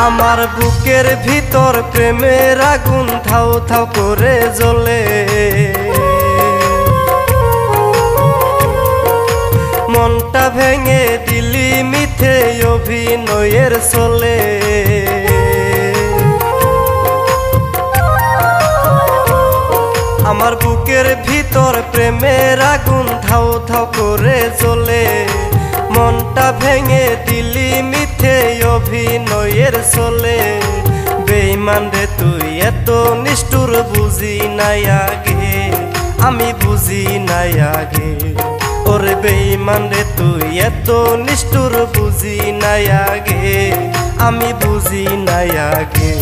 আমার বুকের ভিতর প্রেমের আগুন ধাউ ধাউ করে জ্বলে, মনটা ভেঙে দিলি মিথ্যে অভিনয়ের চলে। আমার বুকের ভিতর প্রেমের আগুন ধাউ ধাউ করে জ্বলে, মনটা ভেঙে দিলি মিথ্যে অভিনয়ের চলে। বেঈমান রে তুই এত নিষ্ঠুর বুঝি নাই আগে, আমি বুঝি নাই আগে। ওরে বেঈমান রে তুই এত নিষ্ঠুর বুঝি নাই আগে, আমি বুঝি নাই আগে।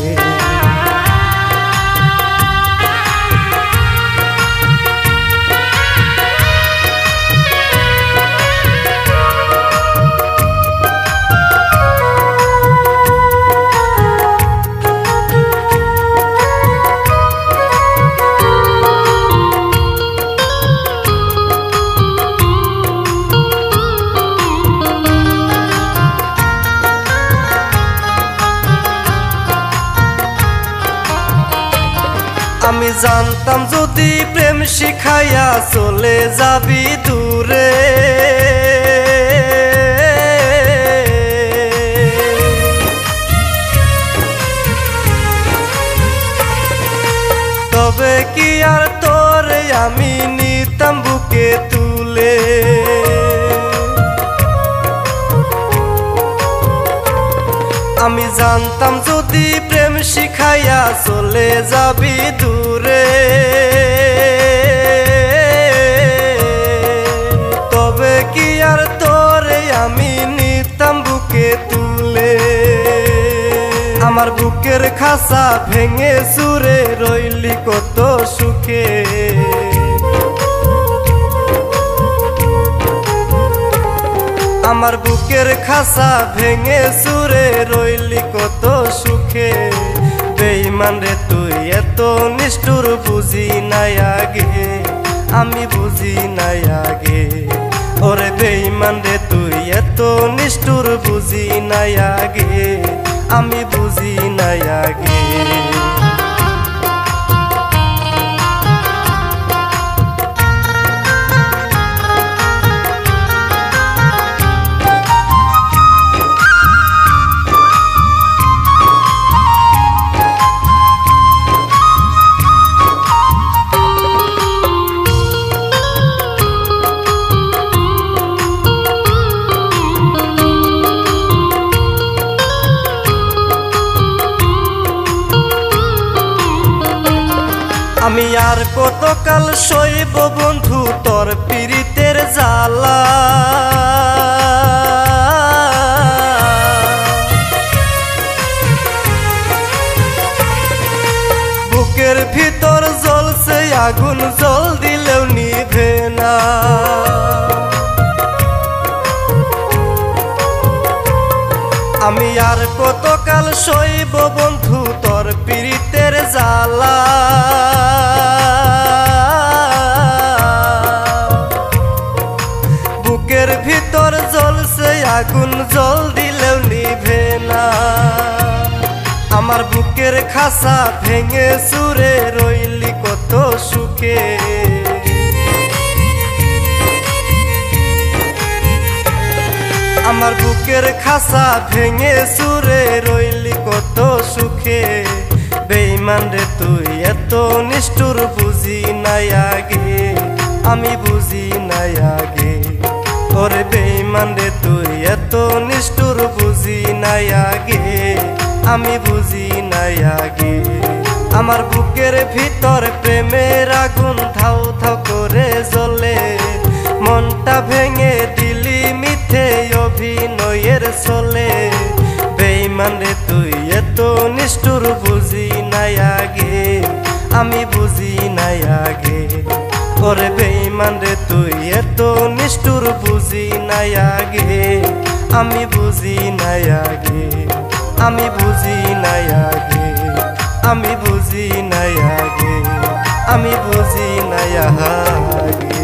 আমি জানতাম যদি প্রেম শিখাইয়া চলে যাবি দূরে, তবে কি আর তোরে আমি নিতাম বুকে তুলে। আমি জানতাম যদি প্রেম শিখাইয়া চলে যাবি দূরে, তবে কি আর তোরে আমি নিতাম বুকে তুলে। আমার বুকের খাসা ভেঙে চুরে রইলি কত সুখে, আমার বুকের খাসা ভেঙে চুরে রইলি কত সুখে। বেঈমান রে তুই এত নিষ্ঠুর বুঝি নাই আগে, আমি বুঝি নাই আগে। ওরে বেঈমান রে তুই এত নিষ্ঠুর বুঝি নাই আগে, আমি বুঝি নাই আগে। আমি আর কতকাল সইব বন্ধু তোর পীড়িতের জ্বালা, বুকের ভিতর জ্বলছে আগুন জল দিলেও নিভে না। আমি আর কতকাল সইব বন্ধু তোর পীড়িতের জ্বালা, বুকের ভিতর জ্বলছে আগুন জল দিলেও নিভে না। আমার বুকের খাসা ভেঙে চুরে রইলি কত সুখে, আমার বুকের খাসা ভেঙে চুরে রইলি কত সুখে। বেঈমান রে তুই এত নিষ্ঠুর বুঝি নাই আগে, আমি বুঝি নাই আগে। ওরে বেঈমান রে তুই এত নিষ্ঠুর বুঝি নাই আগে, আমি বুঝি নাই আগে। আমার বুকের ভিতর প্রেমের আগুন ধাউ ধাউ করে জ্বলে, মনটা ভেঙে দিলি মিথ্যে অভিনয়ের চলে। বেঈমান রে তুই এত নিষ্ঠুর বুঝি নাই আগে, আমি বুঝি নাই আগে। ওরে বেঈমান রে তুই এত নিষ্ঠুর বুঝি নাই আগে, আমি বুঝি নাই আগে, আমি বুঝি নাই আগে, আমি বুঝি নাই আগে, আমি বুঝি নাই আগে।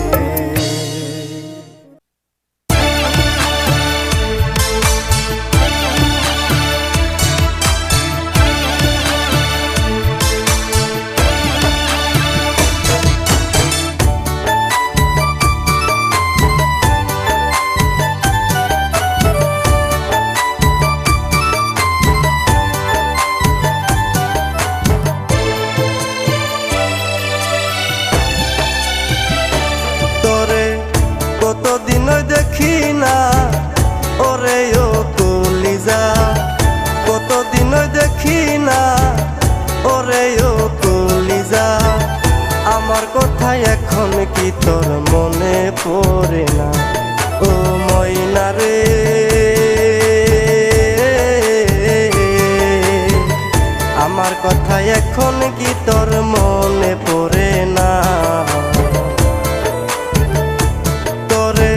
পড়ে না। ও ময়না রে, আমার কথা এখন কি তোর মনে পড়ে না? তোরে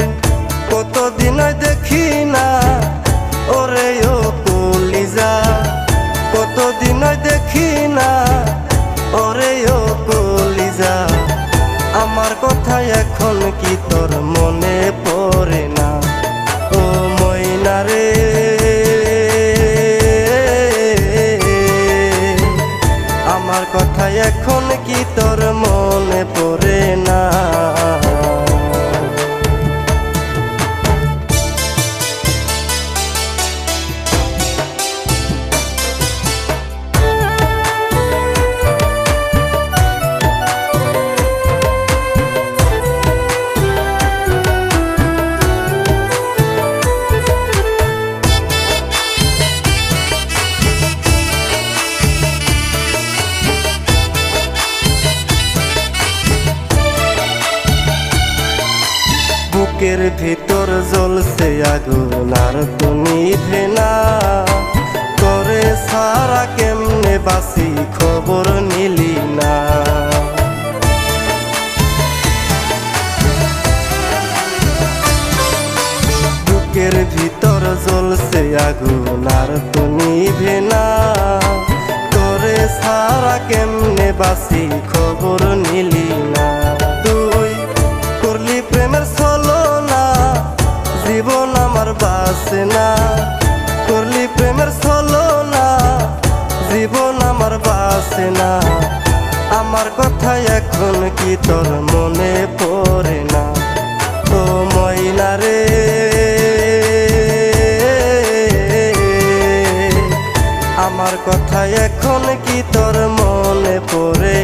কতদিন দেখি না, ওরে ও কলিজা, কতদিন দেখি না, ওরে ও কলিজা, আমার কথা এখন কি তোর মনে পড়ে না? ও ময়না রে, আমার কথা এখন কি তোর মনে পড়ে না? বুকের ভিতর জ্বলছে আগুন আর তো নিভে না, তোরে সারা কেমনে বাসি খবর নিলি না। বুকের ভিতর জ্বলছে আগুন আর তো নিভে না, তোরে সারা কেমনে বাসি খবর নিলি না। তুই করলি প্রেমের ছলনা, জীবন আমার বাসে না, করলি প্রেমের ছলনা, জীবন আমার বাসে না, আমার কথা এখন কি তোর মনে পড়ে না? ও ময়না রে, আমার কথা এখন কি তোর মনে পড়ে